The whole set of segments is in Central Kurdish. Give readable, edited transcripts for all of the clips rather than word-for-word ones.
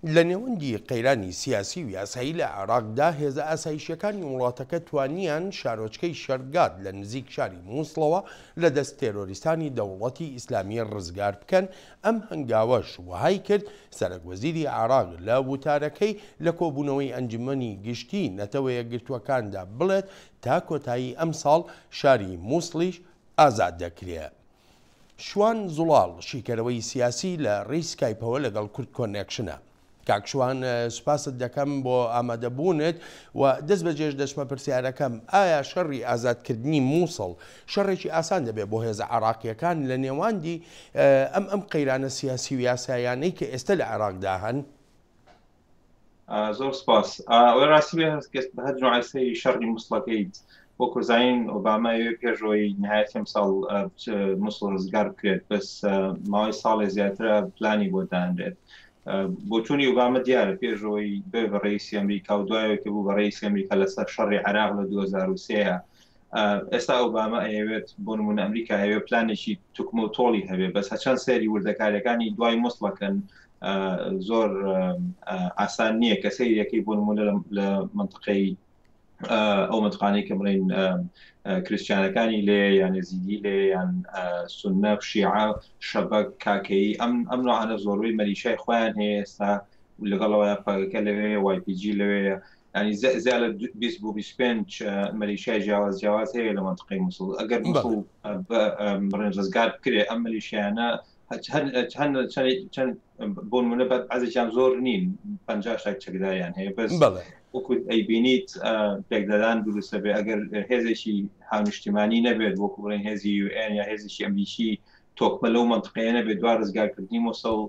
لە نێوەندی قەیرانی سیاسی و یاسایی لە عێراقدا هێزە ئاسایشیەکانی وڵاتەکە توانیان شارۆچکەی شەرگات لە نزیک شاری مووسڵەوە لە دەست تێرۆریستانی دەوڵەتی ئیسلامی ڕزگار بکەن. ئەم هەنگاوەش وهای کرد سەرۆکوەزیری عێراق لە وتارەکەی لە کۆبوونەوەی ئەنجومەنی گشتی نەتەوە یەکگرتووەکاندا بڵێت تا کۆتایی ئەم ساڵ شاری مووسڵیش ئازاد دەکرێت. شوان زوڵاڵ شیکەرەوەی سیاسی لە ڕێی سکایپەوە لەگەڵ کورد کۆنێکشنە. کاکشوان سوپاست دەکەم بۆ ئامادەبوونت و دەست بەجێش دەچمە پرسیارەکەم ئایا شەڕی ئازادکردنی مووسڵ شەڕێکی ئاسان دەبێت بۆ هێزە عێراقیەکان لە نێواندی ئەم قەیرانە سیاسی و یاسایانەی کە ئێستا لە عێراقدا هەن؟ زۆر سپاس. ئەوەی ڕاستی هەر نوعەسەی شەڕی مووسڵەکەی وەکو زانین ئۆبامای پێشەوەی نهایەتی ئەم ساڵ مووسڵ ڕزگار بکرێت، بەس ماوەی ساڵێ زیاترە پلانی بۆ دانرێت. بۆچوونی ئۆبامە دیارە پێشەوەی بێ بە ڕئیسی ئەمریکا و دوایەوە کە بوو بە ڕئیسی ئەمریکا لەسەر شەڕی عێراق لە 2003 ئێستا ئۆبامە ئەیەوێت بۆ نمونە ئەمریکا هەیە پلانێکی توکمە و تۆڵی هەبێت، بەس هەچەند سەیری وردەکاریەکانی دوای مووسڵەکەن زۆر ئاسان نییە کە سەیرەکەی بۆ نمونە لە منطقەی ئەو منطقانەی کە بڵێن کریسچیانەکانی لێ یان نێزیدی لێ یان سونە شیعە شەبەک کاکەیی ئەم نوعانە زۆربەی مەلیشای خۆیان هەیە ئێستا لەگەڵەوە پاگەکە لەوێ YPG لەوەیە، ینی زیاد لە 20 بۆ 25 مەلیشای جیاواز هەیە لە منطقەی مووسڵ. ئەگەر مووسڵ بڕێن ڕزگار بکرێ ئەم مەلیشیانە چەند بۆ نمونە بەعزێکیان زۆر نین 50 چەکداریان هەیە، بەس وەکو ئەیبینیت پێکدەدان دروستە بێ ئەگەر هێزێکی هاونیشتیمانی نەبێت وەکو بڵێن هێزی UN یا هێزیشی ئەمریکی تۆکمە لەو منطقەیە نەبێت دوای ڕزگارکردنی مووسڵ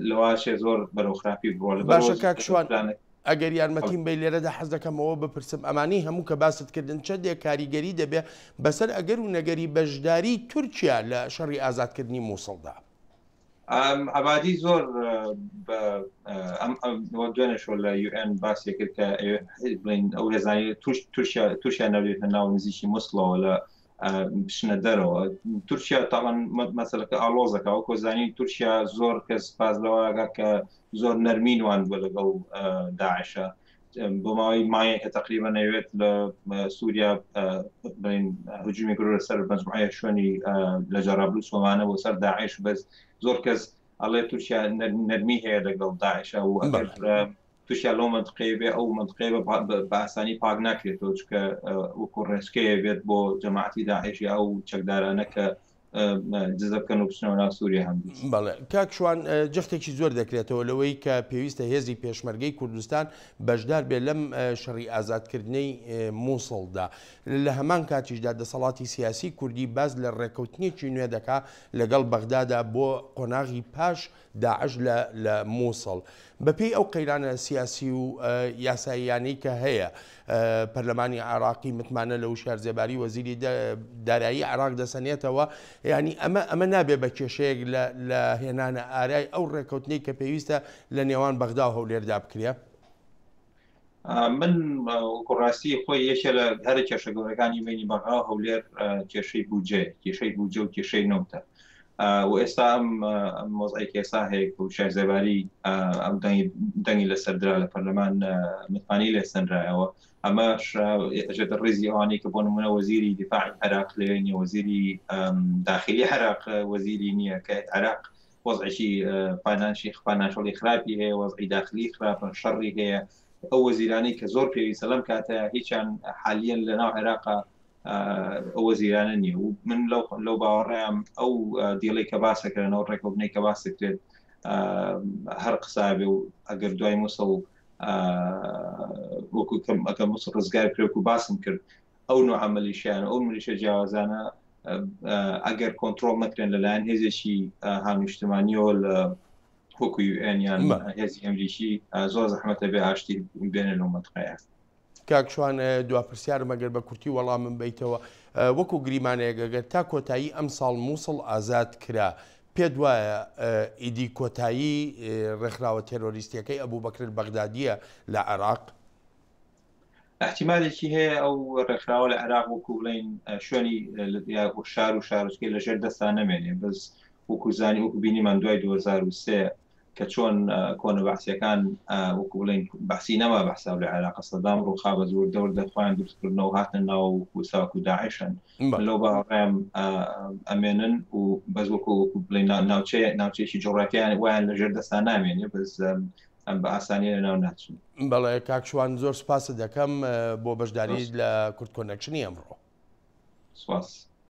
لەواشێ زۆر بەرەوخراپی بڕۆ. باشە کاکشوان، ئەگەر یارمەتیم بە لێرەدا حەز دەکەمەوە بپرسم ئەمانەی هەموو کە باستکردن چەندێک کاریگەری دەبێت بەسەر ئەگەر و نەگەری بەشداری تورکیا لە شەڕی ئازادکردنی مووسڵدا؟ عبادی زۆر دوێنێشۆ لە UN باسی کرد کە بڵین ئەو هێزانی تورکیا نەوێتە ناو نزیکی مووسڵەوە لە بشنە دەرەوە. تورکیا تاوان مەسەلەکە ئالۆزەکە وەکو زانین تورکیا زۆر کەس پاس لەوەگە کە زۆر نەرمینوان بۆ لەگەڵ داعشە بۆ ماوەی مایەکە تقریبا نەوێت لە سووریا هجومی گرۆ سەر مەجموعەیە شوێنی لە جەرابلوس ومانە بۆ سەر داعش، بەس زۆر کەس ئەڵێ تورکیا نەرمی هەیە لەگەڵ داعشە و ئەگەر تورکیا لەو منطقەیە بێ ئەو منطقەیە بە ئاسانی پاک ناکرێتەوە، چکە وەکو ڕێچکەیە بێت بۆ جەماعەتی داعشی ئەو چەکدارانە کە جزە بکەن و بچنەوە ناو سووریا هەم. بەڵێ کاکشوان، جەختێکی زۆر دەکرێتەوە لەوەی کە پێویستە هێزی پێشمەرگەی کوردستان بەشدار بێت لەم شەڕی ئازادکردنەی مووسڵدا. لە هەمان کاتیشدا دەسەڵاتی سیاسی کوردی باز لە ڕێکەوتنیەکی نوێ دەکا لەگەڵ بەغدادا بۆ قۆناغی پاش داعش لە مووسڵ. بەپێی ئەو قەیرانە سیاسی و یاساییانەی کە هەیە، پەرلەمانی عێراقی متمانە لە وشار زێباری وەزیری دارایی عێراق دەسەنێتەوە، ینی ئەمە نابێ بە کێشەیەک لە هێنانە ئارای ئەو ڕێکەوتنەی کە پێویستە لە نێوان بەغدا و هەولێردا بکرێ. من ڕاستی خۆی یەکێ لە هەر کێشە گەورەکانی بینی بەغدا و هەولێر کێشەی بوجێ و کێشەی نۆتە و ئێستا ئەم مۆزای کێسا هەیە و شار زێباری ئەم دەنگی لەسەردرا لە پەرلەمان متمانی لێ سەنرایەوە. ئەمەش ئەژێتە ڕێزی ئەوانەی کە بۆ نمونە وەزیری دیفاعی عێراق لێنی وەزیری داخلی عێراق وەزیری نییە کە عێراق وەزعێکی فاینانشەڵی خراپی هەیە، وەزعی داخلی خراپە، شەڕی هەیە. ئەو وەزیرانەی کە زۆر پێویستە لەم کاتەیە هیچیان حالیان لەناو عێراقا ئەو وەزیرانە نییە و من لەو باوەڕێم ئەو دیڵی کە باسەکردنەوە ڕێکەوتنەی کە باسەکرێت هەر قسابێ و ئەگەر دوای مووسڵ وەکو ئەگە مووسڵ ڕزگار کرێت و باسم کرد ئەو نوع مەلیشیانە ئەو ملیشە جیاوازانە ئەگەر کۆنتڕۆڵ نەکرێن لەلایەن هێزێکی هاونیشتمانیەوە لە وەکو UN یان هێزی ئەمریکی زۆر زەحمەتە بێ ئاشتی بێنە لەو منطقەیە. کاکشوان، دوپرسیارم ئەگەر بە کورتی وەڵام من بیتەوە، وەکو گریمانەیەگەگەر تا کۆتایی ئەم ساڵ مووسڵ ئازاد کرا، پێت وایە ئیدی کۆتایی ڕێکخراوە تێرۆریستیەکەی ئەبوو بەکر بەغدادیە لە عێراق؟ احتیمالێکی هەیە ئەو ڕێکخراوە لە عێراق وەکو بڵین شوێنی شار و شارۆچکەی لەژێر دەستان نەمێنێ، بەس وەکو زانی وەکو بینیمان دوای 2003 کە چۆن کۆنە بەحسیەکان وەکو بڵین بەحسی نەما بەحسا لە عێراق سەدام ڕووخا بە زۆر دەور دەخوایان دروستکردنەوە هاتن ناو ساواک و داعشن لەو بەڕێم ئەمێنن و بەس وەکو بڵین ناوچەیەکی جغرافیان وایان لەژێر دەستان نامێنێ بەس ئەم بە ئاسانی لە ناو ناچن. بەڵێ کاکشوان زۆر سپاس دەکەم بۆ بەشداری لە کورد کۆنەکشنی ئەمڕۆ. سپاس.